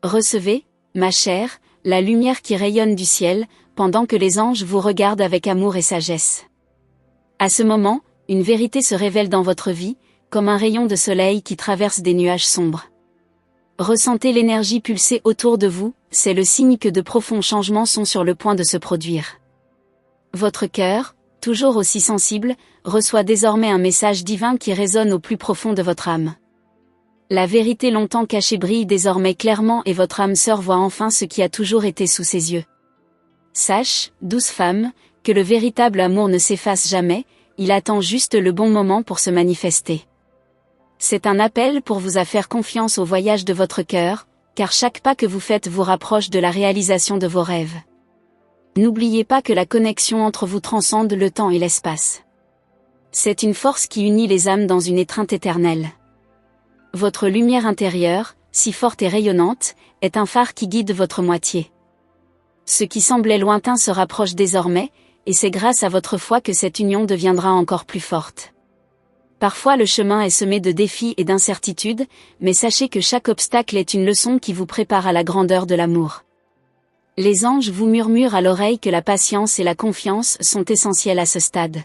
Recevez, ma chère, la lumière qui rayonne du ciel, pendant que les anges vous regardent avec amour et sagesse. À ce moment, une vérité se révèle dans votre vie, comme un rayon de soleil qui traverse des nuages sombres. Ressentez l'énergie pulser autour de vous, c'est le signe que de profonds changements sont sur le point de se produire. Votre cœur, toujours aussi sensible, reçoit désormais un message divin qui résonne au plus profond de votre âme. La vérité longtemps cachée brille désormais clairement et votre âme sœur voit enfin ce qui a toujours été sous ses yeux. Sache, douce femme, que le véritable amour ne s'efface jamais, il attend juste le bon moment pour se manifester. C'est un appel pour vous à faire confiance au voyage de votre cœur, car chaque pas que vous faites vous rapproche de la réalisation de vos rêves. N'oubliez pas que la connexion entre vous transcende le temps et l'espace. C'est une force qui unit les âmes dans une étreinte éternelle. Votre lumière intérieure, si forte et rayonnante, est un phare qui guide votre moitié. Ce qui semblait lointain se rapproche désormais, et c'est grâce à votre foi que cette union deviendra encore plus forte. Parfois le chemin est semé de défis et d'incertitudes, mais sachez que chaque obstacle est une leçon qui vous prépare à la grandeur de l'amour. Les anges vous murmurent à l'oreille que la patience et la confiance sont essentielles à ce stade.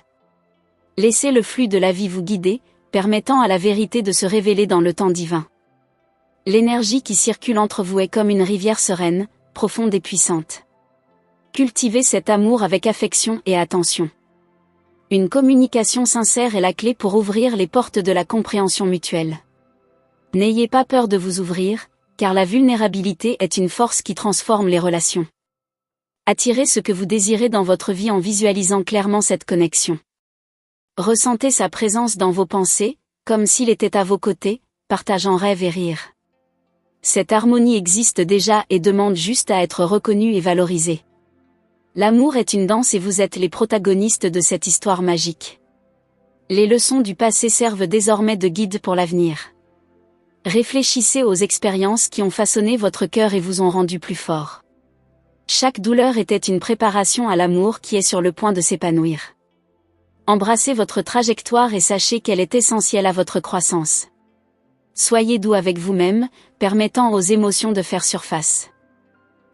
Laissez le flux de la vie vous guider, permettant à la vérité de se révéler dans le temps divin. L'énergie qui circule entre vous est comme une rivière sereine, profonde et puissante. Cultivez cet amour avec affection et attention. Une communication sincère est la clé pour ouvrir les portes de la compréhension mutuelle. N'ayez pas peur de vous ouvrir, car la vulnérabilité est une force qui transforme les relations. Attirez ce que vous désirez dans votre vie en visualisant clairement cette connexion. Ressentez sa présence dans vos pensées, comme s'il était à vos côtés, partageant rêves et rires. Cette harmonie existe déjà et demande juste à être reconnue et valorisée. L'amour est une danse et vous êtes les protagonistes de cette histoire magique. Les leçons du passé servent désormais de guide pour l'avenir. Réfléchissez aux expériences qui ont façonné votre cœur et vous ont rendu plus fort. Chaque douleur était une préparation à l'amour qui est sur le point de s'épanouir. Embrassez votre trajectoire et sachez qu'elle est essentielle à votre croissance. Soyez doux avec vous-même, permettant aux émotions de faire surface.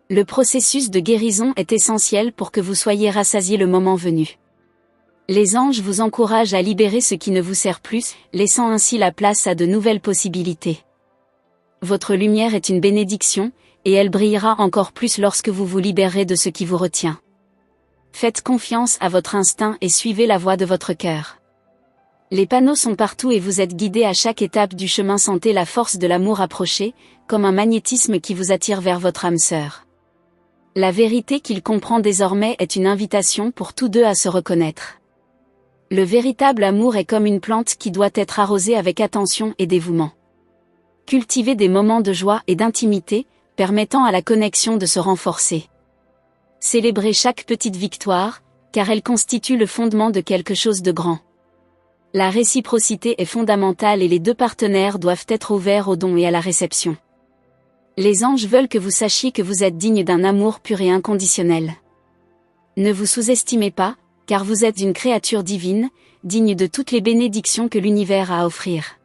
Le processus de guérison est essentiel pour que vous soyez rassasiés le moment venu. Les anges vous encouragent à libérer ce qui ne vous sert plus, laissant ainsi la place à de nouvelles possibilités. Votre lumière est une bénédiction, et elle brillera encore plus lorsque vous vous libérerez de ce qui vous retient. Faites confiance à votre instinct et suivez la voie de votre cœur. Les panneaux sont partout et vous êtes guidés à chaque étape du chemin. Sentez la force de l'amour approcher, comme un magnétisme qui vous attire vers votre âme sœur. La vérité qu'il comprend désormais est une invitation pour tous deux à se reconnaître. Le véritable amour est comme une plante qui doit être arrosée avec attention et dévouement. Cultivez des moments de joie et d'intimité, permettant à la connexion de se renforcer. Célébrez chaque petite victoire, car elle constitue le fondement de quelque chose de grand. La réciprocité est fondamentale et les deux partenaires doivent être ouverts au don et à la réception. Les anges veulent que vous sachiez que vous êtes digne d'un amour pur et inconditionnel. Ne vous sous-estimez pas, car vous êtes une créature divine, digne de toutes les bénédictions que l'univers a à offrir.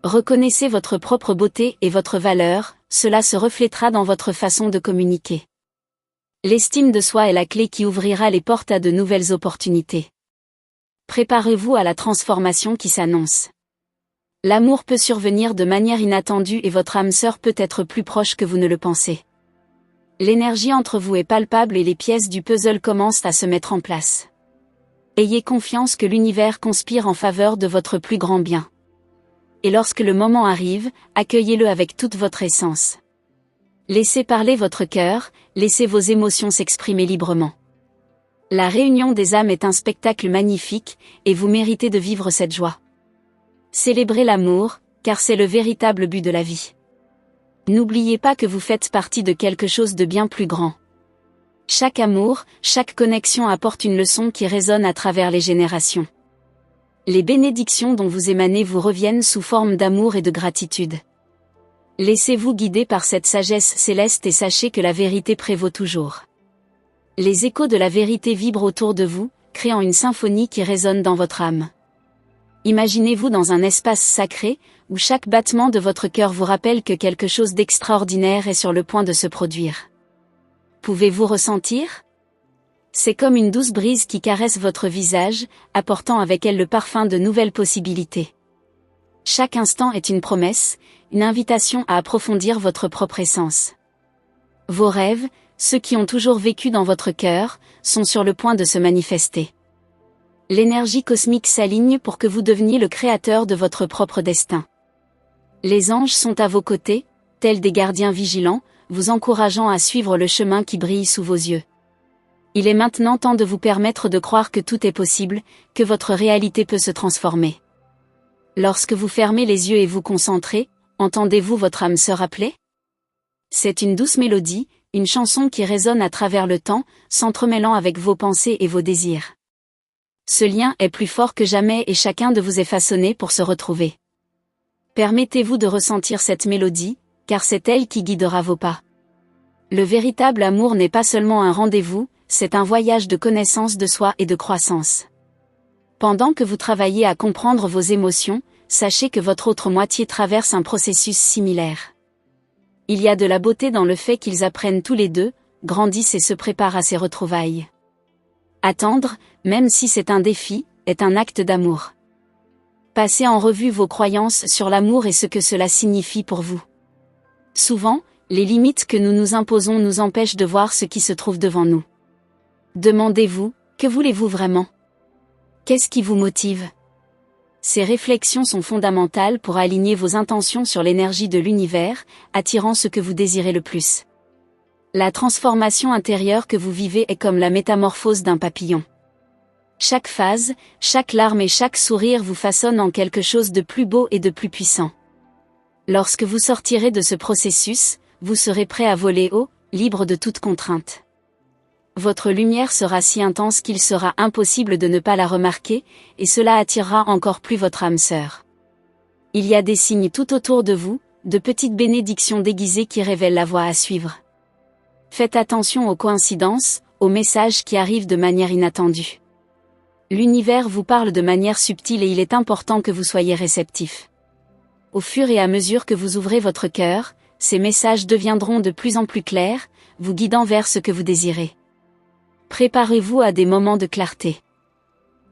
Reconnaissez votre propre beauté et votre valeur, cela se reflètera dans votre façon de communiquer. L'estime de soi est la clé qui ouvrira les portes à de nouvelles opportunités. Préparez-vous à la transformation qui s'annonce. L'amour peut survenir de manière inattendue et votre âme sœur peut être plus proche que vous ne le pensez. L'énergie entre vous est palpable et les pièces du puzzle commencent à se mettre en place. Ayez confiance que l'univers conspire en faveur de votre plus grand bien. Et lorsque le moment arrive, accueillez-le avec toute votre essence. Laissez parler votre cœur, laissez vos émotions s'exprimer librement. La réunion des âmes est un spectacle magnifique, et vous méritez de vivre cette joie. Célébrez l'amour, car c'est le véritable but de la vie. N'oubliez pas que vous faites partie de quelque chose de bien plus grand. Chaque amour, chaque connexion apporte une leçon qui résonne à travers les générations. Les bénédictions dont vous émanez vous reviennent sous forme d'amour et de gratitude. Laissez-vous guider par cette sagesse céleste et sachez que la vérité prévaut toujours. Les échos de la vérité vibrent autour de vous, créant une symphonie qui résonne dans votre âme. Imaginez-vous dans un espace sacré, où chaque battement de votre cœur vous rappelle que quelque chose d'extraordinaire est sur le point de se produire. Pouvez-vous ressentir ? C'est comme une douce brise qui caresse votre visage, apportant avec elle le parfum de nouvelles possibilités. Chaque instant est une promesse, une invitation à approfondir votre propre essence. Vos rêves, ceux qui ont toujours vécu dans votre cœur, sont sur le point de se manifester. L'énergie cosmique s'aligne pour que vous deveniez le créateur de votre propre destin. Les anges sont à vos côtés, tels des gardiens vigilants, vous encourageant à suivre le chemin qui brille sous vos yeux. Il est maintenant temps de vous permettre de croire que tout est possible, que votre réalité peut se transformer. Lorsque vous fermez les yeux et vous concentrez, entendez-vous votre âme sœur appeler ? C'est une douce mélodie, une chanson qui résonne à travers le temps, s'entremêlant avec vos pensées et vos désirs. Ce lien est plus fort que jamais et chacun de vous est façonné pour se retrouver. Permettez-vous de ressentir cette mélodie, car c'est elle qui guidera vos pas. Le véritable amour n'est pas seulement un rendez-vous, c'est un voyage de connaissance de soi et de croissance. Pendant que vous travaillez à comprendre vos émotions, sachez que votre autre moitié traverse un processus similaire. Il y a de la beauté dans le fait qu'ils apprennent tous les deux, grandissent et se préparent à ces retrouvailles. Attendre, même si c'est un défi, est un acte d'amour. Passez en revue vos croyances sur l'amour et ce que cela signifie pour vous. Souvent, les limites que nous nous imposons nous empêchent de voir ce qui se trouve devant nous. Demandez-vous, que voulez-vous vraiment ? Qu'est-ce qui vous motive ? Ces réflexions sont fondamentales pour aligner vos intentions sur l'énergie de l'univers, attirant ce que vous désirez le plus. La transformation intérieure que vous vivez est comme la métamorphose d'un papillon. Chaque phase, chaque larme et chaque sourire vous façonnent en quelque chose de plus beau et de plus puissant. Lorsque vous sortirez de ce processus, vous serez prêt à voler haut, libre de toute contrainte. Votre lumière sera si intense qu'il sera impossible de ne pas la remarquer, et cela attirera encore plus votre âme sœur. Il y a des signes tout autour de vous, de petites bénédictions déguisées qui révèlent la voie à suivre. Faites attention aux coïncidences, aux messages qui arrivent de manière inattendue. L'univers vous parle de manière subtile et il est important que vous soyez réceptif. Au fur et à mesure que vous ouvrez votre cœur, ces messages deviendront de plus en plus clairs, vous guidant vers ce que vous désirez. Préparez-vous à des moments de clarté.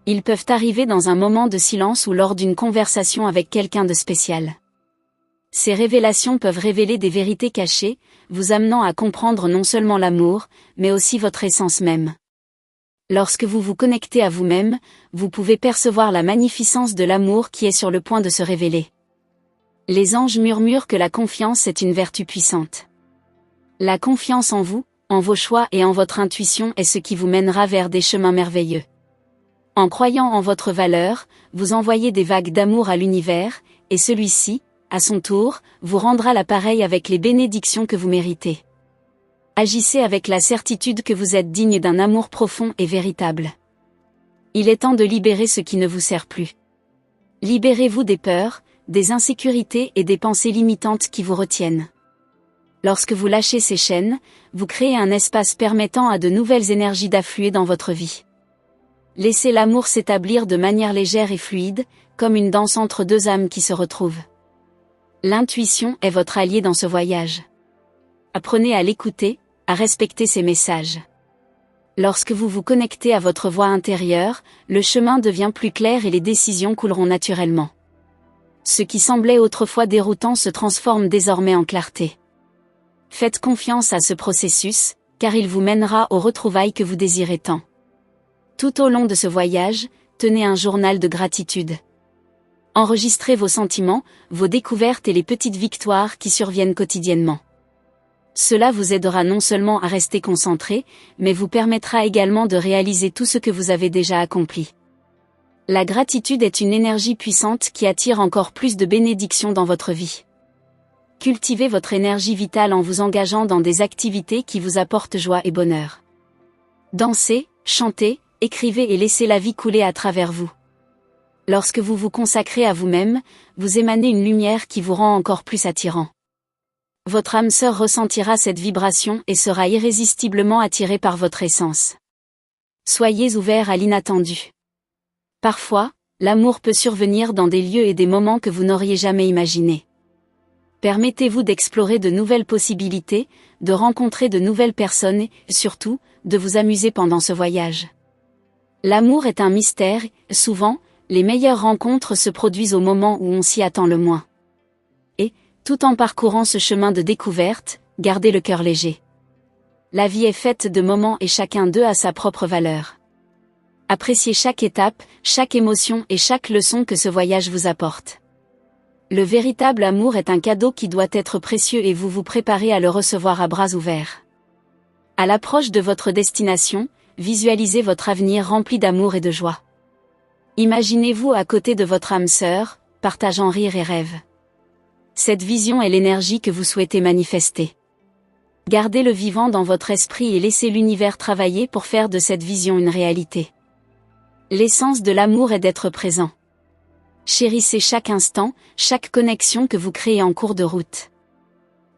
Ils peuvent arriver dans un moment de silence ou lors d'une conversation avec quelqu'un de spécial. Ces révélations peuvent révéler des vérités cachées, vous amenant à comprendre non seulement l'amour, mais aussi votre essence même. Lorsque vous vous connectez à vous-même, vous pouvez percevoir la magnificence de l'amour qui est sur le point de se révéler. Les anges murmurent que la confiance est une vertu puissante. La confiance en vous, en vos choix et en votre intuition est ce qui vous mènera vers des chemins merveilleux. En croyant en votre valeur, vous envoyez des vagues d'amour à l'univers, et celui-ci, à son tour, vous rendra l'appareil avec les bénédictions que vous méritez. Agissez avec la certitude que vous êtes digne d'un amour profond et véritable. Il est temps de libérer ce qui ne vous sert plus. Libérez-vous des peurs, des insécurités et des pensées limitantes qui vous retiennent. Lorsque vous lâchez ces chaînes, vous créez un espace permettant à de nouvelles énergies d'affluer dans votre vie. Laissez l'amour s'établir de manière légère et fluide, comme une danse entre deux âmes qui se retrouvent. L'intuition est votre allié dans ce voyage. Apprenez à l'écouter, à respecter ses messages. Lorsque vous vous connectez à votre voix intérieure, le chemin devient plus clair et les décisions couleront naturellement. Ce qui semblait autrefois déroutant se transforme désormais en clarté. Faites confiance à ce processus, car il vous mènera aux retrouvailles que vous désirez tant. Tout au long de ce voyage, tenez un journal de gratitude. Enregistrez vos sentiments, vos découvertes et les petites victoires qui surviennent quotidiennement. Cela vous aidera non seulement à rester concentré, mais vous permettra également de réaliser tout ce que vous avez déjà accompli. La gratitude est une énergie puissante qui attire encore plus de bénédictions dans votre vie. Cultivez votre énergie vitale en vous engageant dans des activités qui vous apportent joie et bonheur. Dansez, chantez, écrivez et laissez la vie couler à travers vous. Lorsque vous vous consacrez à vous-même, vous émanez une lumière qui vous rend encore plus attirant. Votre âme sœur ressentira cette vibration et sera irrésistiblement attirée par votre essence. Soyez ouverts à l'inattendu. Parfois, l'amour peut survenir dans des lieux et des moments que vous n'auriez jamais imaginés. Permettez-vous d'explorer de nouvelles possibilités, de rencontrer de nouvelles personnes et, surtout, de vous amuser pendant ce voyage. L'amour est un mystère, souvent, les meilleures rencontres se produisent au moment où on s'y attend le moins. Et, tout en parcourant ce chemin de découverte, gardez le cœur léger. La vie est faite de moments et chacun d'eux a sa propre valeur. Appréciez chaque étape, chaque émotion et chaque leçon que ce voyage vous apporte. Le véritable amour est un cadeau qui doit être précieux et vous vous préparez à le recevoir à bras ouverts. À l'approche de votre destination, visualisez votre avenir rempli d'amour et de joie. Imaginez-vous à côté de votre âme sœur, partageant rires et rêves. Cette vision est l'énergie que vous souhaitez manifester. Gardez-le vivant dans votre esprit et laissez l'univers travailler pour faire de cette vision une réalité. L'essence de l'amour est d'être présent. Chérissez chaque instant, chaque connexion que vous créez en cours de route.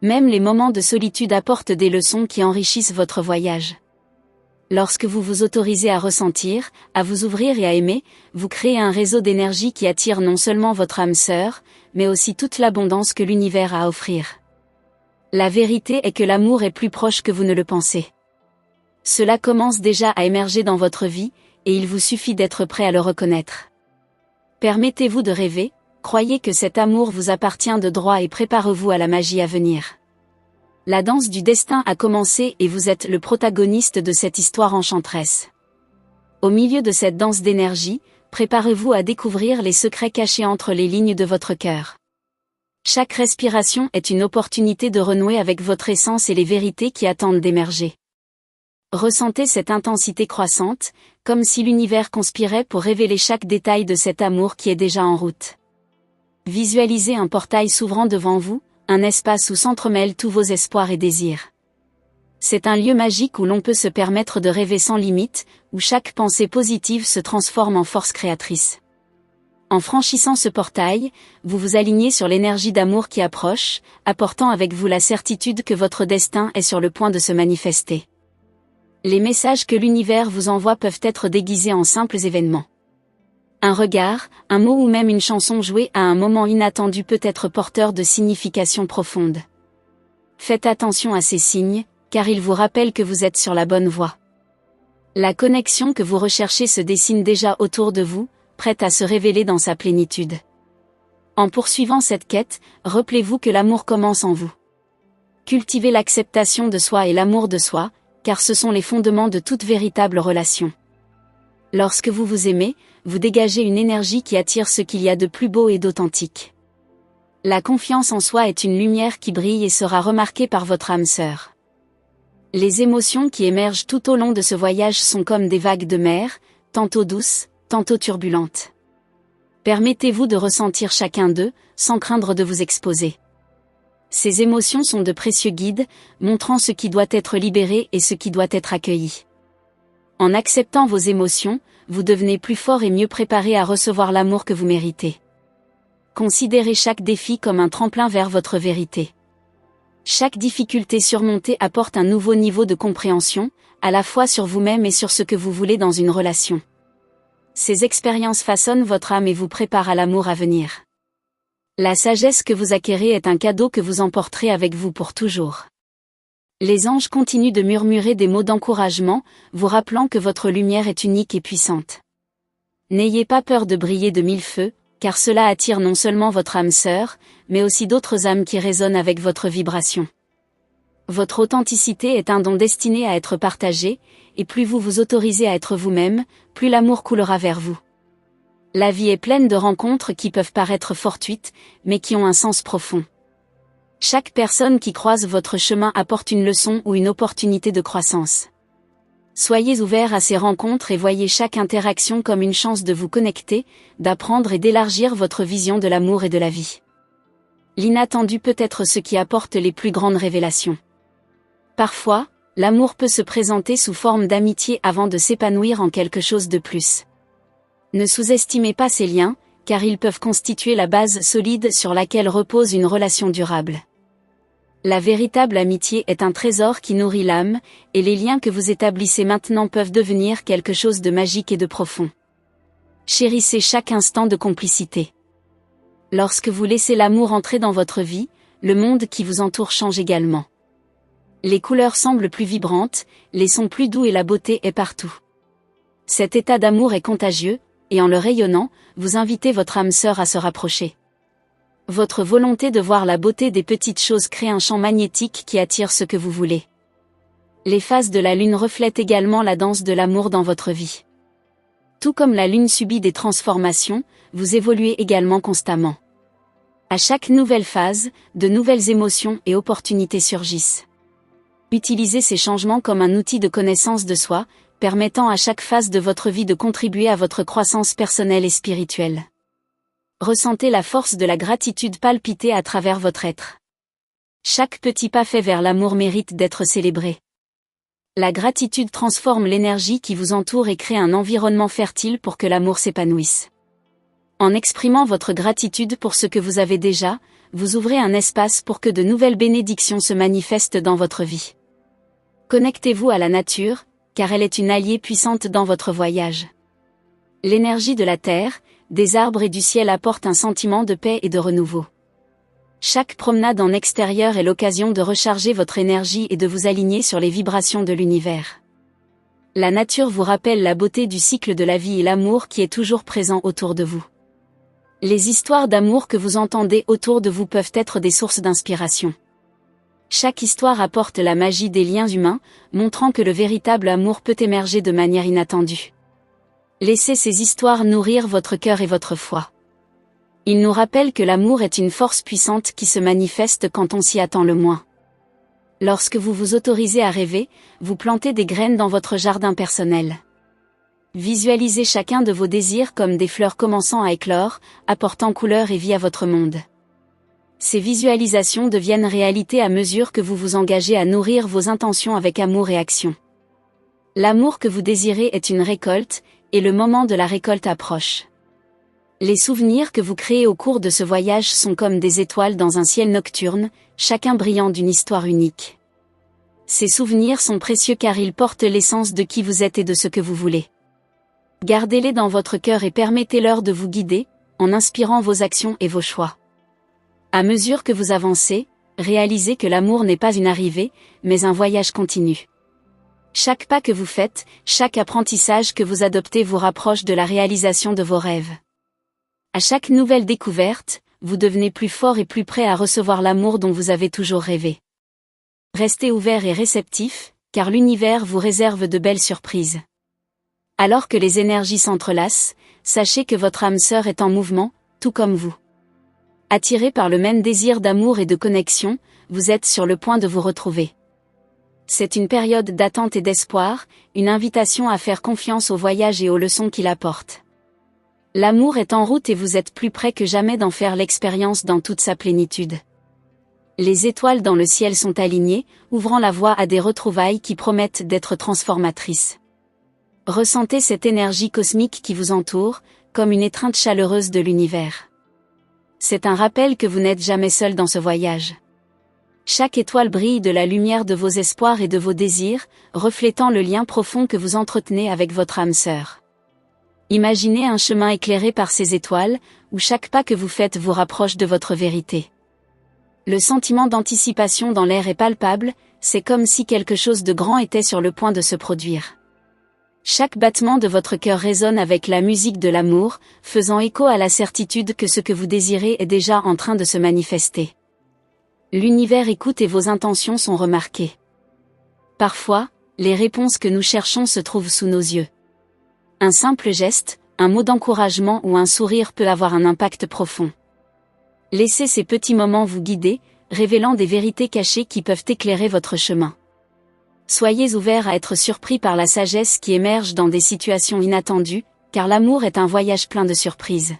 Même les moments de solitude apportent des leçons qui enrichissent votre voyage. Lorsque vous vous autorisez à ressentir, à vous ouvrir et à aimer, vous créez un réseau d'énergie qui attire non seulement votre âme sœur, mais aussi toute l'abondance que l'univers a à offrir. La vérité est que l'amour est plus proche que vous ne le pensez. Cela commence déjà à émerger dans votre vie, et il vous suffit d'être prêt à le reconnaître. Permettez-vous de rêver, croyez que cet amour vous appartient de droit et préparez-vous à la magie à venir. La danse du destin a commencé et vous êtes le protagoniste de cette histoire enchanteresse. Au milieu de cette danse d'énergie, préparez-vous à découvrir les secrets cachés entre les lignes de votre cœur. Chaque respiration est une opportunité de renouer avec votre essence et les vérités qui attendent d'émerger. Ressentez cette intensité croissante, comme si l'univers conspirait pour révéler chaque détail de cet amour qui est déjà en route. Visualisez un portail s'ouvrant devant vous, un espace où s'entremêlent tous vos espoirs et désirs. C'est un lieu magique où l'on peut se permettre de rêver sans limite, où chaque pensée positive se transforme en force créatrice. En franchissant ce portail, vous vous alignez sur l'énergie d'amour qui approche, apportant avec vous la certitude que votre destin est sur le point de se manifester. Les messages que l'univers vous envoie peuvent être déguisés en simples événements. Un regard, un mot ou même une chanson jouée à un moment inattendu peut être porteur de significations profondes. Faites attention à ces signes, car ils vous rappellent que vous êtes sur la bonne voie. La connexion que vous recherchez se dessine déjà autour de vous, prête à se révéler dans sa plénitude. En poursuivant cette quête, rappelez-vous que l'amour commence en vous. Cultivez l'acceptation de soi et l'amour de soi, car ce sont les fondements de toute véritable relation. Lorsque vous vous aimez, vous dégagez une énergie qui attire ce qu'il y a de plus beau et d'authentique. La confiance en soi est une lumière qui brille et sera remarquée par votre âme sœur. Les émotions qui émergent tout au long de ce voyage sont comme des vagues de mer, tantôt douces, tantôt turbulentes. Permettez-vous de ressentir chacun d'eux, sans craindre de vous exposer. Ces émotions sont de précieux guides, montrant ce qui doit être libéré et ce qui doit être accueilli. En acceptant vos émotions, vous devenez plus fort et mieux préparé à recevoir l'amour que vous méritez. Considérez chaque défi comme un tremplin vers votre vérité. Chaque difficulté surmontée apporte un nouveau niveau de compréhension, à la fois sur vous-même et sur ce que vous voulez dans une relation. Ces expériences façonnent votre âme et vous préparent à l'amour à venir. La sagesse que vous acquérez est un cadeau que vous emporterez avec vous pour toujours. Les anges continuent de murmurer des mots d'encouragement, vous rappelant que votre lumière est unique et puissante. N'ayez pas peur de briller de mille feux, car cela attire non seulement votre âme sœur, mais aussi d'autres âmes qui résonnent avec votre vibration. Votre authenticité est un don destiné à être partagé, et plus vous vous autorisez à être vous-même, plus l'amour coulera vers vous. La vie est pleine de rencontres qui peuvent paraître fortuites, mais qui ont un sens profond. Chaque personne qui croise votre chemin apporte une leçon ou une opportunité de croissance. Soyez ouverts à ces rencontres et voyez chaque interaction comme une chance de vous connecter, d'apprendre et d'élargir votre vision de l'amour et de la vie. L'inattendu peut être ce qui apporte les plus grandes révélations. Parfois, l'amour peut se présenter sous forme d'amitié avant de s'épanouir en quelque chose de plus. Ne sous-estimez pas ces liens, car ils peuvent constituer la base solide sur laquelle repose une relation durable. La véritable amitié est un trésor qui nourrit l'âme, et les liens que vous établissez maintenant peuvent devenir quelque chose de magique et de profond. Chérissez chaque instant de complicité. Lorsque vous laissez l'amour entrer dans votre vie, le monde qui vous entoure change également. Les couleurs semblent plus vibrantes, les sons plus doux et la beauté est partout. Cet état d'amour est contagieux, et en le rayonnant, vous invitez votre âme sœur à se rapprocher. Votre volonté de voir la beauté des petites choses crée un champ magnétique qui attire ce que vous voulez. Les phases de la lune reflètent également la danse de l'amour dans votre vie. Tout comme la lune subit des transformations, vous évoluez également constamment. À chaque nouvelle phase, de nouvelles émotions et opportunités surgissent. Utilisez ces changements comme un outil de connaissance de soi, permettant à chaque phase de votre vie de contribuer à votre croissance personnelle et spirituelle. Ressentez la force de la gratitude palpiter à travers votre être. Chaque petit pas fait vers l'amour mérite d'être célébré. La gratitude transforme l'énergie qui vous entoure et crée un environnement fertile pour que l'amour s'épanouisse. En exprimant votre gratitude pour ce que vous avez déjà, vous ouvrez un espace pour que de nouvelles bénédictions se manifestent dans votre vie. Connectez-vous à la nature, car elle est une alliée puissante dans votre voyage. L'énergie de la terre, des arbres et du ciel apporte un sentiment de paix et de renouveau. Chaque promenade en extérieur est l'occasion de recharger votre énergie et de vous aligner sur les vibrations de l'univers. La nature vous rappelle la beauté du cycle de la vie et l'amour qui est toujours présent autour de vous. Les histoires d'amour que vous entendez autour de vous peuvent être des sources d'inspiration. Chaque histoire apporte la magie des liens humains, montrant que le véritable amour peut émerger de manière inattendue. Laissez ces histoires nourrir votre cœur et votre foi. Ils nous rappellent que l'amour est une force puissante qui se manifeste quand on s'y attend le moins. Lorsque vous vous autorisez à rêver, vous plantez des graines dans votre jardin personnel. Visualisez chacun de vos désirs comme des fleurs commençant à éclore, apportant couleur et vie à votre monde. Ces visualisations deviennent réalité à mesure que vous vous engagez à nourrir vos intentions avec amour et action. L'amour que vous désirez est une récolte, et le moment de la récolte approche. Les souvenirs que vous créez au cours de ce voyage sont comme des étoiles dans un ciel nocturne, chacun brillant d'une histoire unique. Ces souvenirs sont précieux car ils portent l'essence de qui vous êtes et de ce que vous voulez. Gardez-les dans votre cœur et permettez-leur de vous guider, en inspirant vos actions et vos choix. À mesure que vous avancez, réalisez que l'amour n'est pas une arrivée, mais un voyage continu. Chaque pas que vous faites, chaque apprentissage que vous adoptez vous rapproche de la réalisation de vos rêves. À chaque nouvelle découverte, vous devenez plus fort et plus prêt à recevoir l'amour dont vous avez toujours rêvé. Restez ouvert et réceptif, car l'univers vous réserve de belles surprises. Alors que les énergies s'entrelacent, sachez que votre âme sœur est en mouvement, tout comme vous. Attiré par le même désir d'amour et de connexion, vous êtes sur le point de vous retrouver. C'est une période d'attente et d'espoir, une invitation à faire confiance au voyage et aux leçons qu'il apporte. L'amour est en route et vous êtes plus près que jamais d'en faire l'expérience dans toute sa plénitude. Les étoiles dans le ciel sont alignées, ouvrant la voie à des retrouvailles qui promettent d'être transformatrices. Ressentez cette énergie cosmique qui vous entoure, comme une étreinte chaleureuse de l'univers. C'est un rappel que vous n'êtes jamais seul dans ce voyage. Chaque étoile brille de la lumière de vos espoirs et de vos désirs, reflétant le lien profond que vous entretenez avec votre âme sœur. Imaginez un chemin éclairé par ces étoiles, où chaque pas que vous faites vous rapproche de votre vérité. Le sentiment d'anticipation dans l'air est palpable, c'est comme si quelque chose de grand était sur le point de se produire. Chaque battement de votre cœur résonne avec la musique de l'amour, faisant écho à la certitude que ce que vous désirez est déjà en train de se manifester. L'univers écoute et vos intentions sont remarquées. Parfois, les réponses que nous cherchons se trouvent sous nos yeux. Un simple geste, un mot d'encouragement ou un sourire peut avoir un impact profond. Laissez ces petits moments vous guider, révélant des vérités cachées qui peuvent éclairer votre chemin. Soyez ouverts à être surpris par la sagesse qui émerge dans des situations inattendues, car l'amour est un voyage plein de surprises.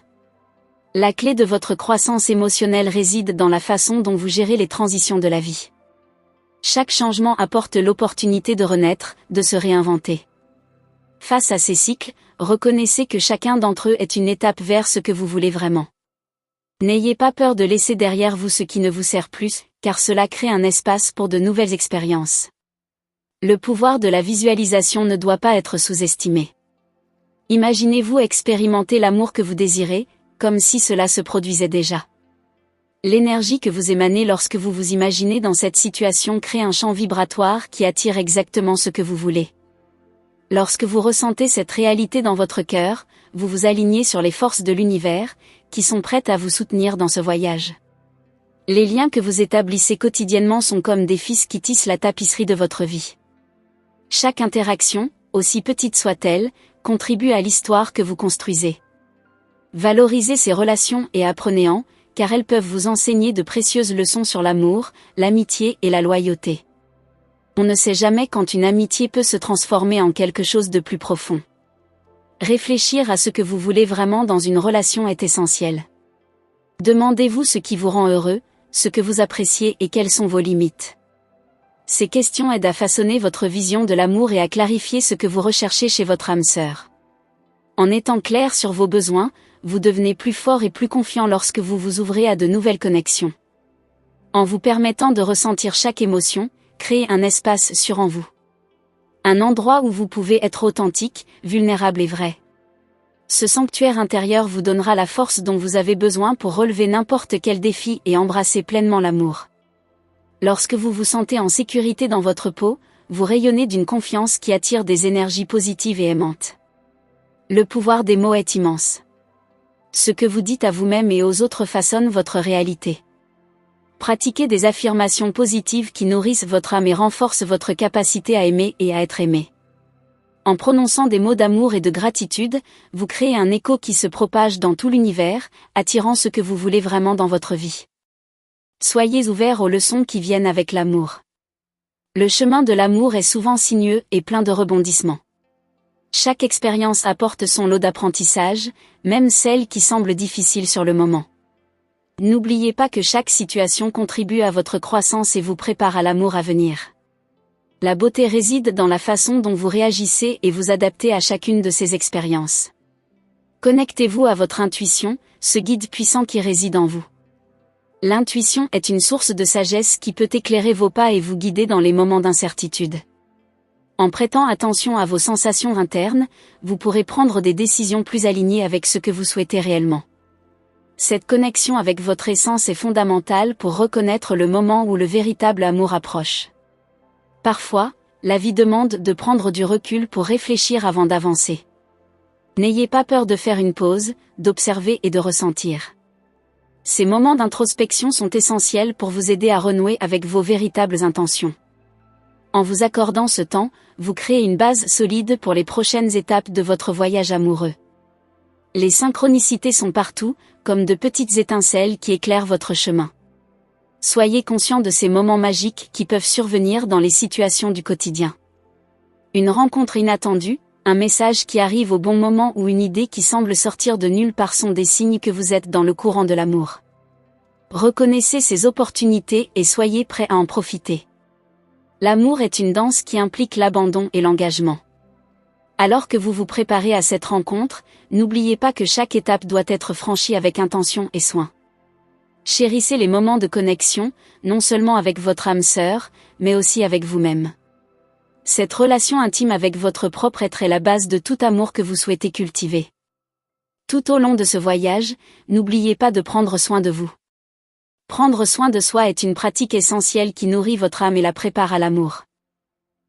La clé de votre croissance émotionnelle réside dans la façon dont vous gérez les transitions de la vie. Chaque changement apporte l'opportunité de renaître, de se réinventer. Face à ces cycles, reconnaissez que chacun d'entre eux est une étape vers ce que vous voulez vraiment. N'ayez pas peur de laisser derrière vous ce qui ne vous sert plus, car cela crée un espace pour de nouvelles expériences. Le pouvoir de la visualisation ne doit pas être sous-estimé. Imaginez-vous expérimenter l'amour que vous désirez, comme si cela se produisait déjà. L'énergie que vous émanez lorsque vous vous imaginez dans cette situation crée un champ vibratoire qui attire exactement ce que vous voulez. Lorsque vous ressentez cette réalité dans votre cœur, vous vous alignez sur les forces de l'univers, qui sont prêtes à vous soutenir dans ce voyage. Les liens que vous établissez quotidiennement sont comme des fils qui tissent la tapisserie de votre vie. Chaque interaction, aussi petite soit-elle, contribue à l'histoire que vous construisez. Valorisez ces relations et apprenez-en, car elles peuvent vous enseigner de précieuses leçons sur l'amour, l'amitié et la loyauté. On ne sait jamais quand une amitié peut se transformer en quelque chose de plus profond. Réfléchir à ce que vous voulez vraiment dans une relation est essentiel. Demandez-vous ce qui vous rend heureux, ce que vous appréciez et quelles sont vos limites. Ces questions aident à façonner votre vision de l'amour et à clarifier ce que vous recherchez chez votre âme sœur. En étant clair sur vos besoins, vous devenez plus fort et plus confiant lorsque vous vous ouvrez à de nouvelles connexions. En vous permettant de ressentir chaque émotion, créez un espace sûr en vous. Un endroit où vous pouvez être authentique, vulnérable et vrai. Ce sanctuaire intérieur vous donnera la force dont vous avez besoin pour relever n'importe quel défi et embrasser pleinement l'amour. Lorsque vous vous sentez en sécurité dans votre peau, vous rayonnez d'une confiance qui attire des énergies positives et aimantes. Le pouvoir des mots est immense. Ce que vous dites à vous-même et aux autres façonne votre réalité. Pratiquez des affirmations positives qui nourrissent votre âme et renforcent votre capacité à aimer et à être aimé. En prononçant des mots d'amour et de gratitude, vous créez un écho qui se propage dans tout l'univers, attirant ce que vous voulez vraiment dans votre vie. Soyez ouverts aux leçons qui viennent avec l'amour. Le chemin de l'amour est souvent sinueux et plein de rebondissements. Chaque expérience apporte son lot d'apprentissage, même celle qui semble difficile sur le moment. N'oubliez pas que chaque situation contribue à votre croissance et vous prépare à l'amour à venir. La beauté réside dans la façon dont vous réagissez et vous adaptez à chacune de ces expériences. Connectez-vous à votre intuition, ce guide puissant qui réside en vous. L'intuition est une source de sagesse qui peut éclairer vos pas et vous guider dans les moments d'incertitude. En prêtant attention à vos sensations internes, vous pourrez prendre des décisions plus alignées avec ce que vous souhaitez réellement. Cette connexion avec votre essence est fondamentale pour reconnaître le moment où le véritable amour approche. Parfois, la vie demande de prendre du recul pour réfléchir avant d'avancer. N'ayez pas peur de faire une pause, d'observer et de ressentir. Ces moments d'introspection sont essentiels pour vous aider à renouer avec vos véritables intentions. En vous accordant ce temps, vous créez une base solide pour les prochaines étapes de votre voyage amoureux. Les synchronicités sont partout, comme de petites étincelles qui éclairent votre chemin. Soyez conscient de ces moments magiques qui peuvent survenir dans les situations du quotidien. Une rencontre inattendue, un message qui arrive au bon moment ou une idée qui semble sortir de nulle part sont des signes que vous êtes dans le courant de l'amour. Reconnaissez ces opportunités et soyez prêts à en profiter. L'amour est une danse qui implique l'abandon et l'engagement. Alors que vous vous préparez à cette rencontre, n'oubliez pas que chaque étape doit être franchie avec intention et soin. Chérissez les moments de connexion, non seulement avec votre âme sœur, mais aussi avec vous-même. Cette relation intime avec votre propre être est la base de tout amour que vous souhaitez cultiver. Tout au long de ce voyage, n'oubliez pas de prendre soin de vous. Prendre soin de soi est une pratique essentielle qui nourrit votre âme et la prépare à l'amour.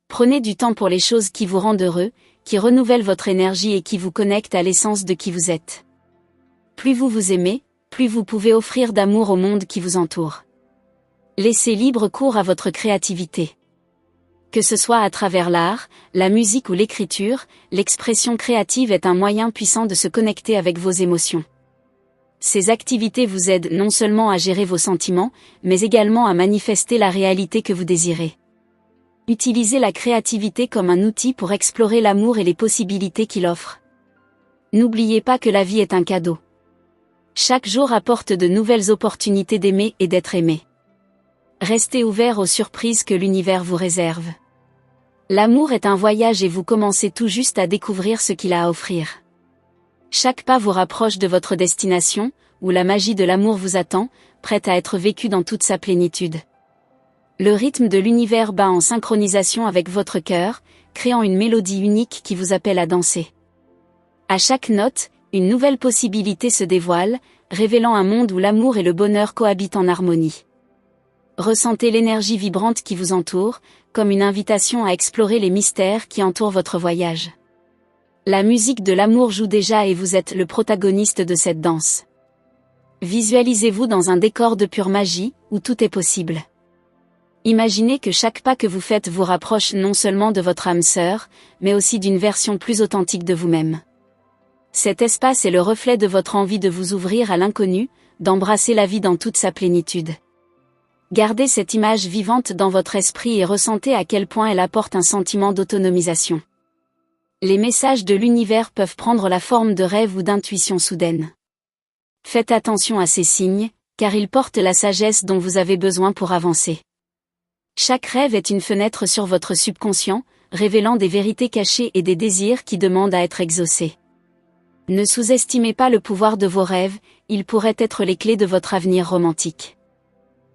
Prenez du temps pour les choses qui vous rendent heureux, qui renouvellent votre énergie et qui vous connectent à l'essence de qui vous êtes. Plus vous vous aimez, plus vous pouvez offrir d'amour au monde qui vous entoure. Laissez libre cours à votre créativité. Que ce soit à travers l'art, la musique ou l'écriture, l'expression créative est un moyen puissant de se connecter avec vos émotions. Ces activités vous aident non seulement à gérer vos sentiments, mais également à manifester la réalité que vous désirez. Utilisez la créativité comme un outil pour explorer l'amour et les possibilités qu'il offre. N'oubliez pas que la vie est un cadeau. Chaque jour apporte de nouvelles opportunités d'aimer et d'être aimé. Restez ouvert aux surprises que l'univers vous réserve. L'amour est un voyage et vous commencez tout juste à découvrir ce qu'il a à offrir. Chaque pas vous rapproche de votre destination, où la magie de l'amour vous attend, prête à être vécue dans toute sa plénitude. Le rythme de l'univers bat en synchronisation avec votre cœur, créant une mélodie unique qui vous appelle à danser. À chaque note, une nouvelle possibilité se dévoile, révélant un monde où l'amour et le bonheur cohabitent en harmonie. Ressentez l'énergie vibrante qui vous entoure, comme une invitation à explorer les mystères qui entourent votre voyage. La musique de l'amour joue déjà et vous êtes le protagoniste de cette danse. Visualisez-vous dans un décor de pure magie, où tout est possible. Imaginez que chaque pas que vous faites vous rapproche non seulement de votre âme sœur, mais aussi d'une version plus authentique de vous-même. Cet espace est le reflet de votre envie de vous ouvrir à l'inconnu, d'embrasser la vie dans toute sa plénitude. Gardez cette image vivante dans votre esprit et ressentez à quel point elle apporte un sentiment d'autonomisation. Les messages de l'univers peuvent prendre la forme de rêves ou d'intuitions soudaines. Faites attention à ces signes, car ils portent la sagesse dont vous avez besoin pour avancer. Chaque rêve est une fenêtre sur votre subconscient, révélant des vérités cachées et des désirs qui demandent à être exaucés. Ne sous-estimez pas le pouvoir de vos rêves, ils pourraient être les clés de votre avenir romantique.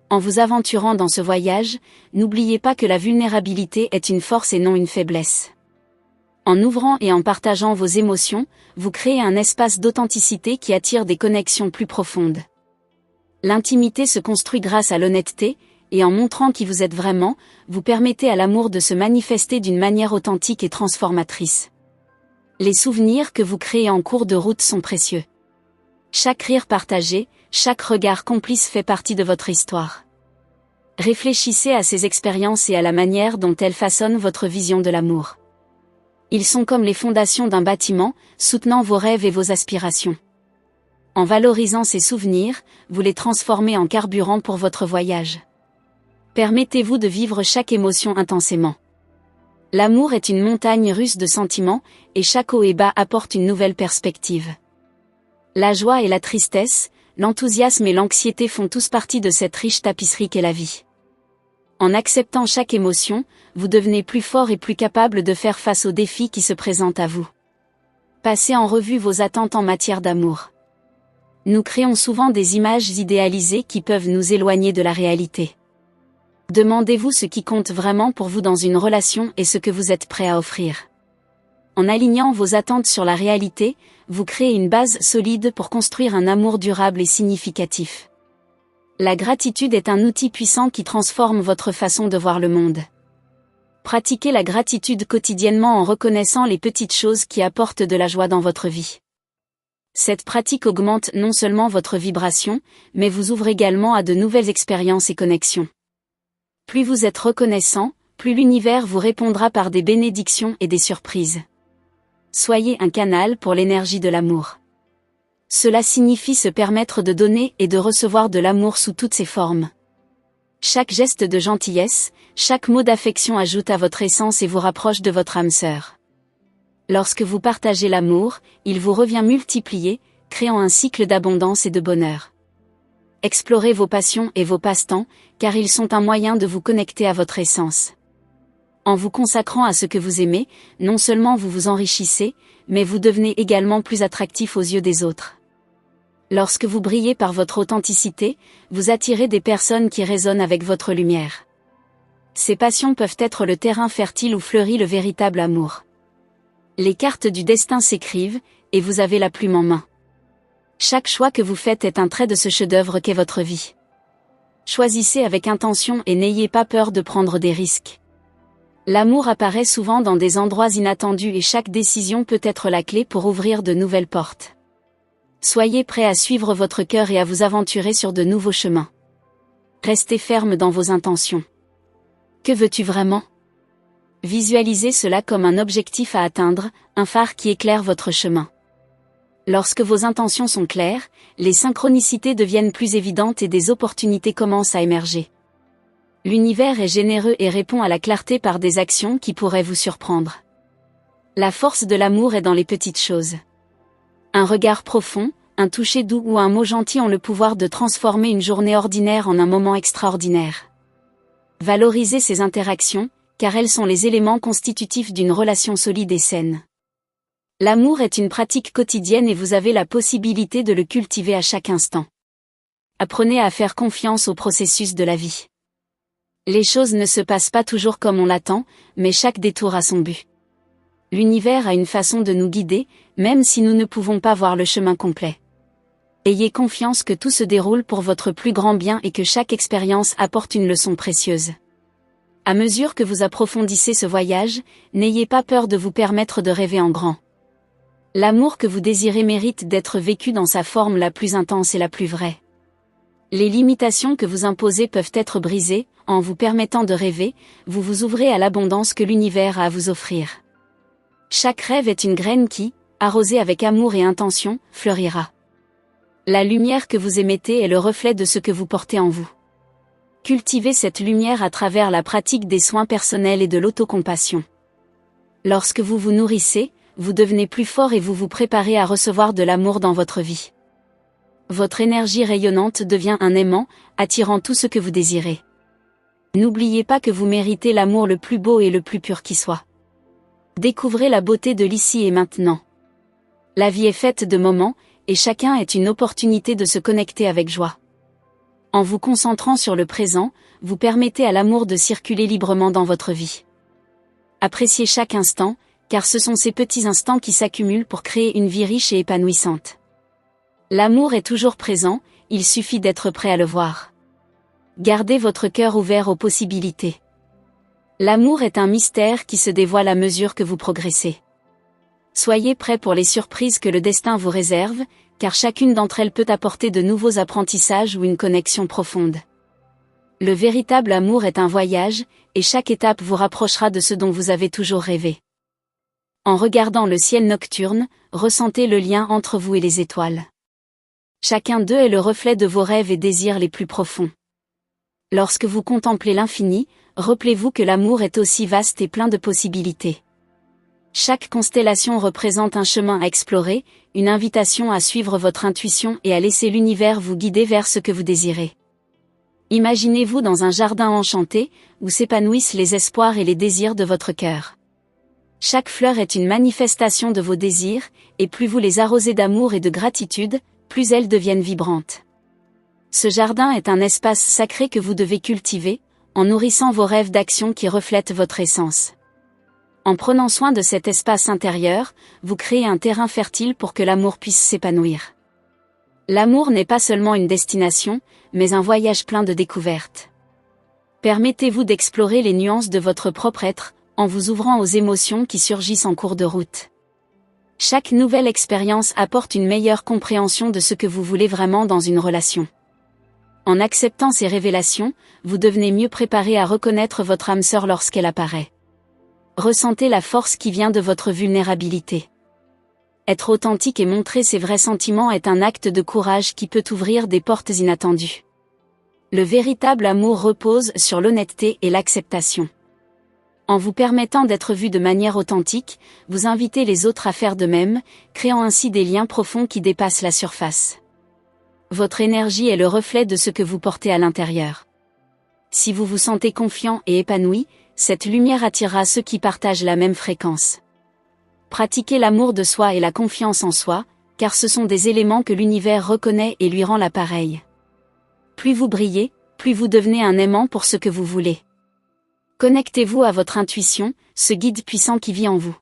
En vous aventurant dans ce voyage, n'oubliez pas que la vulnérabilité est une force et non une faiblesse. En ouvrant et en partageant vos émotions, vous créez un espace d'authenticité qui attire des connexions plus profondes. L'intimité se construit grâce à l'honnêteté, et en montrant qui vous êtes vraiment, vous permettez à l'amour de se manifester d'une manière authentique et transformatrice. Les souvenirs que vous créez en cours de route sont précieux. Chaque rire partagé, chaque regard complice fait partie de votre histoire. Réfléchissez à ces expériences et à la manière dont elles façonnent votre vision de l'amour. Ils sont comme les fondations d'un bâtiment, soutenant vos rêves et vos aspirations. En valorisant ces souvenirs, vous les transformez en carburant pour votre voyage. Permettez-vous de vivre chaque émotion intensément. L'amour est une montagne russe de sentiments, et chaque haut et bas apporte une nouvelle perspective. La joie et la tristesse, l'enthousiasme et l'anxiété font tous partie de cette riche tapisserie qu'est la vie. En acceptant chaque émotion, vous devenez plus fort et plus capable de faire face aux défis qui se présentent à vous. Passez en revue vos attentes en matière d'amour. Nous créons souvent des images idéalisées qui peuvent nous éloigner de la réalité. Demandez-vous ce qui compte vraiment pour vous dans une relation et ce que vous êtes prêt à offrir. En alignant vos attentes sur la réalité, vous créez une base solide pour construire un amour durable et significatif. La gratitude est un outil puissant qui transforme votre façon de voir le monde. Pratiquez la gratitude quotidiennement en reconnaissant les petites choses qui apportent de la joie dans votre vie. Cette pratique augmente non seulement votre vibration, mais vous ouvre également à de nouvelles expériences et connexions. Plus vous êtes reconnaissant, plus l'univers vous répondra par des bénédictions et des surprises. Soyez un canal pour l'énergie de l'amour. Cela signifie se permettre de donner et de recevoir de l'amour sous toutes ses formes. Chaque geste de gentillesse, chaque mot d'affection ajoute à votre essence et vous rapproche de votre âme sœur. Lorsque vous partagez l'amour, il vous revient multiplié, créant un cycle d'abondance et de bonheur. Explorez vos passions et vos passe-temps, car ils sont un moyen de vous connecter à votre essence. En vous consacrant à ce que vous aimez, non seulement vous vous enrichissez, mais vous devenez également plus attractif aux yeux des autres. Lorsque vous brillez par votre authenticité, vous attirez des personnes qui résonnent avec votre lumière. Ces passions peuvent être le terrain fertile où fleurit le véritable amour. Les cartes du destin s'écrivent, et vous avez la plume en main. Chaque choix que vous faites est un trait de ce chef-d'œuvre qu'est votre vie. Choisissez avec intention et n'ayez pas peur de prendre des risques. L'amour apparaît souvent dans des endroits inattendus et chaque décision peut être la clé pour ouvrir de nouvelles portes. Soyez prêt à suivre votre cœur et à vous aventurer sur de nouveaux chemins. Restez ferme dans vos intentions. Que veux-tu vraiment ? Visualisez cela comme un objectif à atteindre, un phare qui éclaire votre chemin. Lorsque vos intentions sont claires, les synchronicités deviennent plus évidentes et des opportunités commencent à émerger. L'univers est généreux et répond à la clarté par des actions qui pourraient vous surprendre. La force de l'amour est dans les petites choses. Un regard profond, un toucher doux ou un mot gentil ont le pouvoir de transformer une journée ordinaire en un moment extraordinaire. Valorisez ces interactions, car elles sont les éléments constitutifs d'une relation solide et saine. L'amour est une pratique quotidienne et vous avez la possibilité de le cultiver à chaque instant. Apprenez à faire confiance au processus de la vie. Les choses ne se passent pas toujours comme on l'attend, mais chaque détour a son but. L'univers a une façon de nous guider, même si nous ne pouvons pas voir le chemin complet. Ayez confiance que tout se déroule pour votre plus grand bien et que chaque expérience apporte une leçon précieuse. À mesure que vous approfondissez ce voyage, n'ayez pas peur de vous permettre de rêver en grand. L'amour que vous désirez mérite d'être vécu dans sa forme la plus intense et la plus vraie. Les limitations que vous imposez peuvent être brisées, en vous permettant de rêver, vous vous ouvrez à l'abondance que l'univers a à vous offrir. Chaque rêve est une graine qui, arrosée avec amour et intention, fleurira. La lumière que vous émettez est le reflet de ce que vous portez en vous. Cultivez cette lumière à travers la pratique des soins personnels et de l'autocompassion. Lorsque vous vous nourrissez, vous devenez plus fort et vous vous préparez à recevoir de l'amour dans votre vie. Votre énergie rayonnante devient un aimant, attirant tout ce que vous désirez. N'oubliez pas que vous méritez l'amour le plus beau et le plus pur qui soit. Découvrez la beauté de l'ici et maintenant. La vie est faite de moments, et chacun est une opportunité de se connecter avec joie. En vous concentrant sur le présent, vous permettez à l'amour de circuler librement dans votre vie. Appréciez chaque instant, car ce sont ces petits instants qui s'accumulent pour créer une vie riche et épanouissante. L'amour est toujours présent, il suffit d'être prêt à le voir. Gardez votre cœur ouvert aux possibilités. L'amour est un mystère qui se dévoile à mesure que vous progressez. Soyez prêts pour les surprises que le destin vous réserve, car chacune d'entre elles peut apporter de nouveaux apprentissages ou une connexion profonde. Le véritable amour est un voyage, et chaque étape vous rapprochera de ce dont vous avez toujours rêvé. En regardant le ciel nocturne, ressentez le lien entre vous et les étoiles. Chacun d'eux est le reflet de vos rêves et désirs les plus profonds. Lorsque vous contemplez l'infini, rappelez-vous que l'amour est aussi vaste et plein de possibilités. Chaque constellation représente un chemin à explorer, une invitation à suivre votre intuition et à laisser l'univers vous guider vers ce que vous désirez. Imaginez-vous dans un jardin enchanté, où s'épanouissent les espoirs et les désirs de votre cœur. Chaque fleur est une manifestation de vos désirs, et plus vous les arrosez d'amour et de gratitude, plus elles deviennent vibrantes. Ce jardin est un espace sacré que vous devez cultiver, en nourrissant vos rêves d'action qui reflètent votre essence. En prenant soin de cet espace intérieur, vous créez un terrain fertile pour que l'amour puisse s'épanouir. L'amour n'est pas seulement une destination, mais un voyage plein de découvertes. Permettez-vous d'explorer les nuances de votre propre être, en vous ouvrant aux émotions qui surgissent en cours de route. Chaque nouvelle expérience apporte une meilleure compréhension de ce que vous voulez vraiment dans une relation. En acceptant ces révélations, vous devenez mieux préparé à reconnaître votre âme sœur lorsqu'elle apparaît. Ressentez la force qui vient de votre vulnérabilité. Être authentique et montrer ses vrais sentiments est un acte de courage qui peut ouvrir des portes inattendues. Le véritable amour repose sur l'honnêteté et l'acceptation. En vous permettant d'être vu de manière authentique, vous invitez les autres à faire de même, créant ainsi des liens profonds qui dépassent la surface. Votre énergie est le reflet de ce que vous portez à l'intérieur. Si vous vous sentez confiant et épanoui, cette lumière attirera ceux qui partagent la même fréquence. Pratiquez l'amour de soi et la confiance en soi, car ce sont des éléments que l'univers reconnaît et lui rend l'appareil. Plus vous brillez, plus vous devenez un aimant pour ce que vous voulez. Connectez-vous à votre intuition, ce guide puissant qui vit en vous.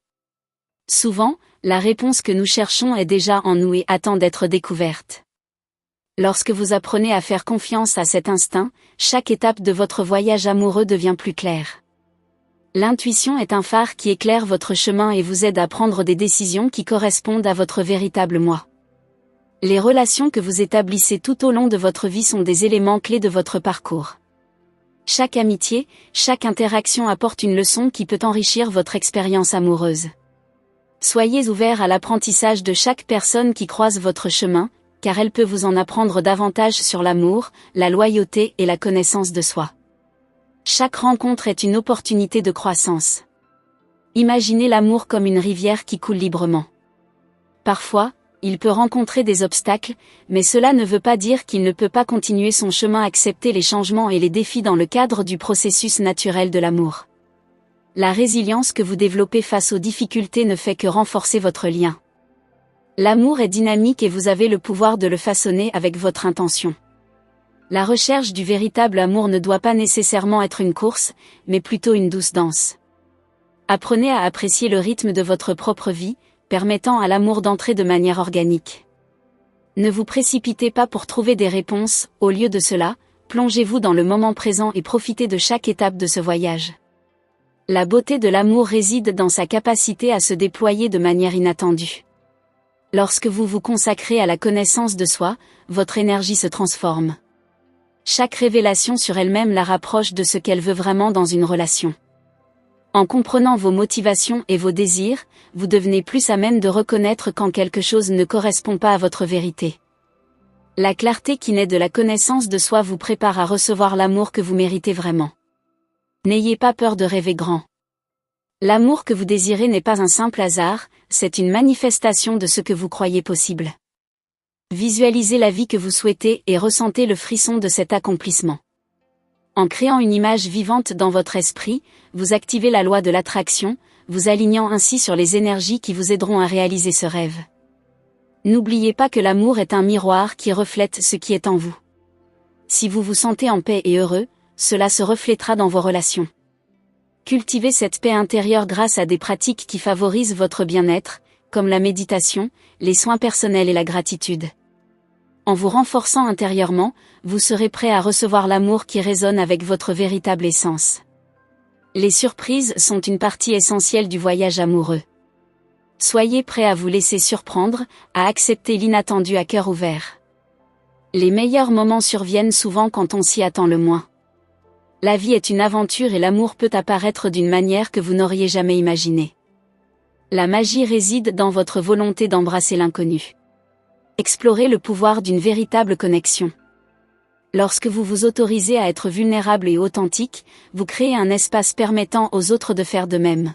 Souvent, la réponse que nous cherchons est déjà en nous et attend d'être découverte. Lorsque vous apprenez à faire confiance à cet instinct, chaque étape de votre voyage amoureux devient plus claire. L'intuition est un phare qui éclaire votre chemin et vous aide à prendre des décisions qui correspondent à votre véritable moi. Les relations que vous établissez tout au long de votre vie sont des éléments clés de votre parcours. Chaque amitié, chaque interaction apporte une leçon qui peut enrichir votre expérience amoureuse. Soyez ouverts à l'apprentissage de chaque personne qui croise votre chemin, car elle peut vous en apprendre davantage sur l'amour, la loyauté et la connaissance de soi. Chaque rencontre est une opportunité de croissance. Imaginez l'amour comme une rivière qui coule librement. Parfois, il peut rencontrer des obstacles, mais cela ne veut pas dire qu'il ne peut pas continuer son chemin. Accepter les changements et les défis dans le cadre du processus naturel de l'amour. La résilience que vous développez face aux difficultés ne fait que renforcer votre lien. L'amour est dynamique et vous avez le pouvoir de le façonner avec votre intention. La recherche du véritable amour ne doit pas nécessairement être une course, mais plutôt une douce danse. Apprenez à apprécier le rythme de votre propre vie, permettant à l'amour d'entrer de manière organique. Ne vous précipitez pas pour trouver des réponses, au lieu de cela, plongez-vous dans le moment présent et profitez de chaque étape de ce voyage. La beauté de l'amour réside dans sa capacité à se déployer de manière inattendue. Lorsque vous vous consacrez à la connaissance de soi, votre énergie se transforme. Chaque révélation sur elle-même la rapproche de ce qu'elle veut vraiment dans une relation. En comprenant vos motivations et vos désirs, vous devenez plus à même de reconnaître quand quelque chose ne correspond pas à votre vérité. La clarté qui naît de la connaissance de soi vous prépare à recevoir l'amour que vous méritez vraiment. N'ayez pas peur de rêver grand. L'amour que vous désirez n'est pas un simple hasard, c'est une manifestation de ce que vous croyez possible. Visualisez la vie que vous souhaitez et ressentez le frisson de cet accomplissement. En créant une image vivante dans votre esprit, vous activez la loi de l'attraction, vous alignant ainsi sur les énergies qui vous aideront à réaliser ce rêve. N'oubliez pas que l'amour est un miroir qui reflète ce qui est en vous. Si vous vous sentez en paix et heureux, cela se reflètera dans vos relations. Cultivez cette paix intérieure grâce à des pratiques qui favorisent votre bien-être, comme la méditation, les soins personnels et la gratitude. En vous renforçant intérieurement, vous serez prêt à recevoir l'amour qui résonne avec votre véritable essence. Les surprises sont une partie essentielle du voyage amoureux. Soyez prêt à vous laisser surprendre, à accepter l'inattendu à cœur ouvert. Les meilleurs moments surviennent souvent quand on s'y attend le moins. La vie est une aventure et l'amour peut apparaître d'une manière que vous n'auriez jamais imaginée. La magie réside dans votre volonté d'embrasser l'inconnu. Explorez le pouvoir d'une véritable connexion. Lorsque vous vous autorisez à être vulnérable et authentique, vous créez un espace permettant aux autres de faire de même.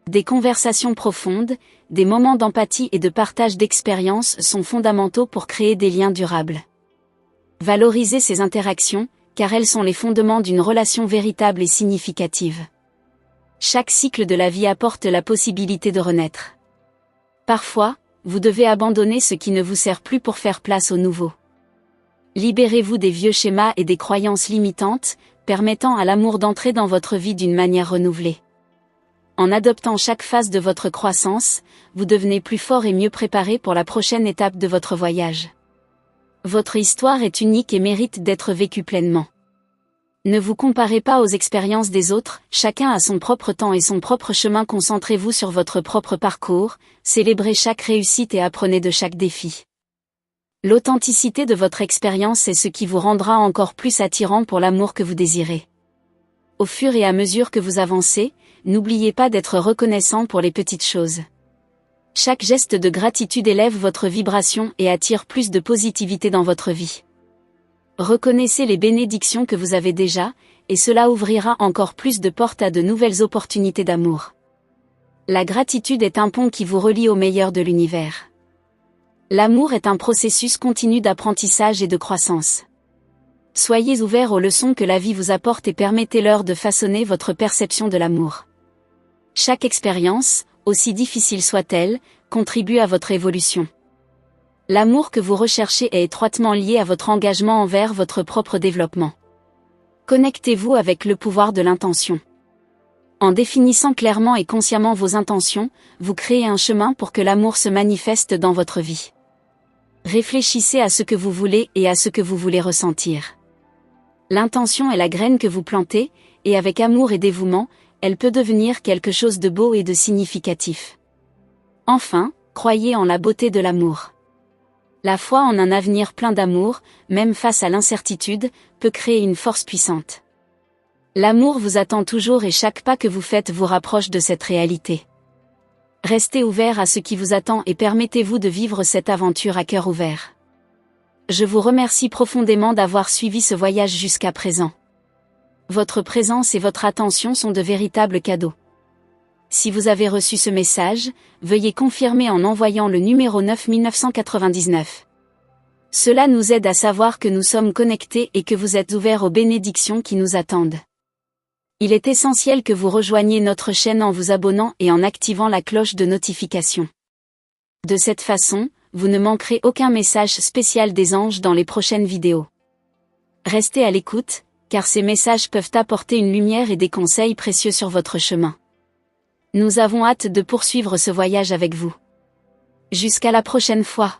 Des conversations profondes, des moments d'empathie et de partage d'expériences sont fondamentaux pour créer des liens durables. Valorisez ces interactions, car elles sont les fondements d'une relation véritable et significative. Chaque cycle de la vie apporte la possibilité de renaître. Parfois, vous devez abandonner ce qui ne vous sert plus pour faire place au nouveau. Libérez-vous des vieux schémas et des croyances limitantes, permettant à l'amour d'entrer dans votre vie d'une manière renouvelée. En adoptant chaque phase de votre croissance, vous devenez plus fort et mieux préparé pour la prochaine étape de votre voyage. Votre histoire est unique et mérite d'être vécue pleinement. Ne vous comparez pas aux expériences des autres, chacun a son propre temps et son propre chemin. Concentrez-vous sur votre propre parcours, célébrez chaque réussite et apprenez de chaque défi. L'authenticité de votre expérience est ce qui vous rendra encore plus attirant pour l'amour que vous désirez. Au fur et à mesure que vous avancez, n'oubliez pas d'être reconnaissant pour les petites choses. Chaque geste de gratitude élève votre vibration et attire plus de positivité dans votre vie. Reconnaissez les bénédictions que vous avez déjà, et cela ouvrira encore plus de portes à de nouvelles opportunités d'amour. La gratitude est un pont qui vous relie au meilleur de l'univers. L'amour est un processus continu d'apprentissage et de croissance. Soyez ouverts aux leçons que la vie vous apporte et permettez-leur de façonner votre perception de l'amour. Chaque expérience, aussi difficile soit-elle, contribue à votre évolution. L'amour que vous recherchez est étroitement lié à votre engagement envers votre propre développement. Connectez-vous avec le pouvoir de l'intention. En définissant clairement et consciemment vos intentions, vous créez un chemin pour que l'amour se manifeste dans votre vie. Réfléchissez à ce que vous voulez et à ce que vous voulez ressentir. L'intention est la graine que vous plantez, et avec amour et dévouement, elle peut devenir quelque chose de beau et de significatif. Enfin, croyez en la beauté de l'amour. La foi en un avenir plein d'amour, même face à l'incertitude, peut créer une force puissante. L'amour vous attend toujours et chaque pas que vous faites vous rapproche de cette réalité. Restez ouvert à ce qui vous attend et permettez-vous de vivre cette aventure à cœur ouvert. Je vous remercie profondément d'avoir suivi ce voyage jusqu'à présent. Votre présence et votre attention sont de véritables cadeaux. Si vous avez reçu ce message, veuillez confirmer en envoyant le numéro 9999. Cela nous aide à savoir que nous sommes connectés et que vous êtes ouverts aux bénédictions qui nous attendent. Il est essentiel que vous rejoigniez notre chaîne en vous abonnant et en activant la cloche de notification. De cette façon, vous ne manquerez aucun message spécial des anges dans les prochaines vidéos. Restez à l'écoute, car ces messages peuvent apporter une lumière et des conseils précieux sur votre chemin. Nous avons hâte de poursuivre ce voyage avec vous. Jusqu'à la prochaine fois.